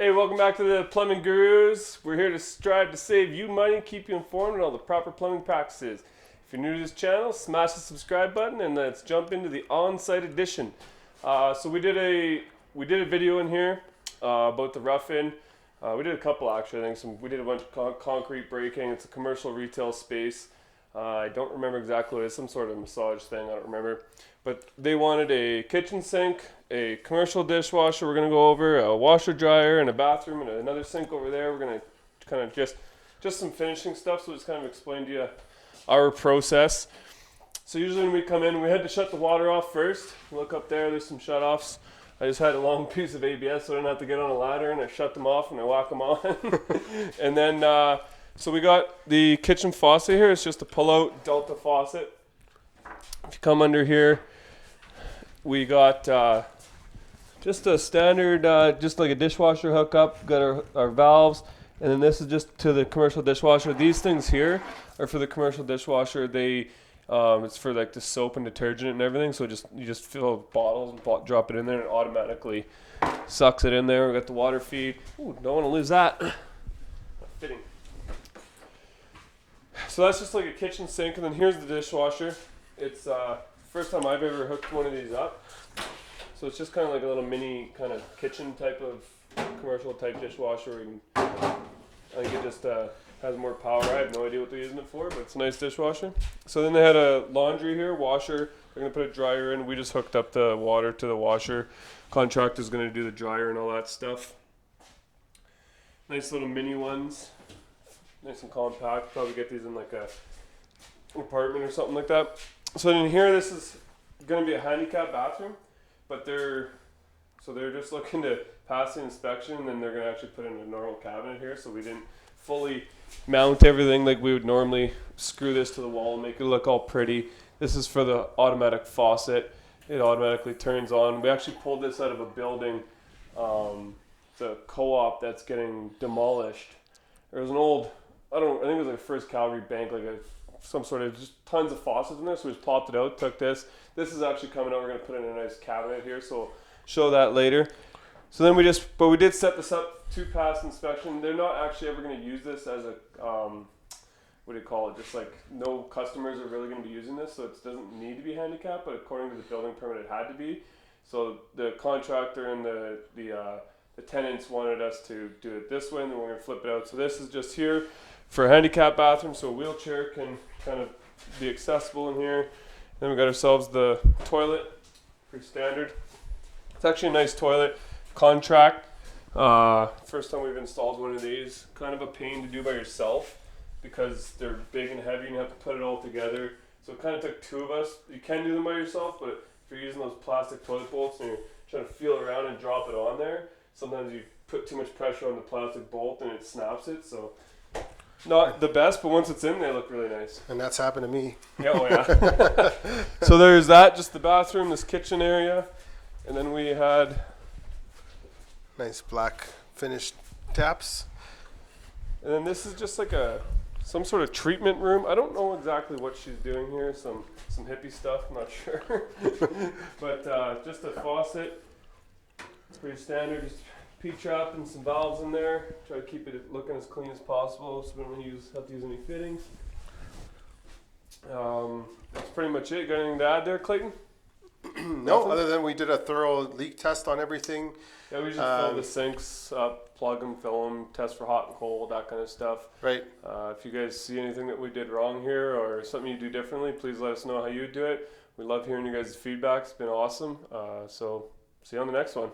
Hey, welcome back to the Plumbing Gurus. We're here to strive to save you money, keep you informed on all the proper plumbing practices. If you're new to this channel, smash the subscribe button and let's jump into the on-site edition. So we did a video in here about the rough-in. We did a couple actually. I think we did a bunch of concrete breaking. It's a commercial retail space. I don't remember exactly what it is, some sort of massage thing, I don't remember. But they wanted a kitchen sink, a commercial dishwasher we're going to go over, a washer dryer and a bathroom and another sink over there. We're going to kind of just some finishing stuff, so just kind of explain to you our process. So usually when we come in, we had to shut the water off first. Look up there, there's some shut-offs. I just had a long piece of ABS so I didn't have to get on a ladder, and I shut them off and I whack them on. And then, so we got the kitchen faucet here. It's just a pull-out Delta faucet. If you come under here, we got just a standard, just like a dishwasher hookup. Got our valves, and then this is just to the commercial dishwasher. These things here are for the commercial dishwasher. They, it's for like the soap and detergent and everything. So you just fill bottles and drop it in there, and it automatically sucks it in there. We got the water feed. Ooh, don't want to lose that. Not fitting. So that's just like a kitchen sink, and then here's the dishwasher. It's first time I've ever hooked one of these up. So it's just kind of like a little mini kind of kitchen type of commercial type dishwasher. I think it just has more power. I have no idea what they're using it for, but it's a nice dishwasher. So then they had a laundry here, washer. They're going to put a dryer in. We just hooked up the water to the washer. Contractor's going to do the dryer and all that stuff. Nice little mini ones. Nice and compact. Probably get these in like an apartment or something like that. So in here, this is going to be a handicapped bathroom, but they're just looking to pass the inspection, and then they're going to actually put in a normal cabinet here. So we didn't fully mount everything like we would normally. Screw this to the wall and make it look all pretty. This is for the automatic faucet. It automatically turns on. We actually pulled this out of a building, the co-op that's getting demolished. There was an old, I think it was like First Calgary Bank, like some sort of just tons of faucets in there. So we just popped it out, took this. This is actually coming out. We're going to put in a nice cabinet here, so we'll show that later. So then we did set this up to pass inspection. They're not actually ever going to use this as a, what do you call it? Just like no customers are really going to be using this, so it doesn't need to be handicapped, but according to the building permit, it had to be. So the contractor and the tenants wanted us to do it this way, and then we're going to flip it out. So this is just here for a handicapped bathroom, so a wheelchair can kind of be accessible in here. Then we got ourselves the toilet, pretty standard. It's actually a nice toilet. Contract. First time we've installed one of these. Kind of a pain to do by yourself because they're big and heavy and you have to put it all together. So it kind of took two of us. You can do them by yourself, but if you're using those plastic toilet bolts and you're trying to feel around and drop it on there, sometimes you put too much pressure on the plastic bolt and it snaps it. So not the best, but once it's in, they look really nice. And that's happened to me. Yeah, oh yeah. So there's that, just the bathroom, this kitchen area. And then we had Nice black finished taps. And then this is just like some sort of treatment room. I don't know exactly what she's doing here. Some hippie stuff. I'm not sure. But just a faucet. It's pretty standard. Just P-trap and some valves in there. Try to keep it looking as clean as possible, so we don't have to use any fittings. That's pretty much it. Got anything to add there, Clayton? No, other than we did a thorough leak test on everything. Yeah, we just fill the sinks up, plug them, fill them, test for hot and cold, that kind of stuff. Right. If you guys see anything that we did wrong here or something you do differently, please let us know how you do it. We love hearing you guys' feedback. It's been awesome. So see you on the next one.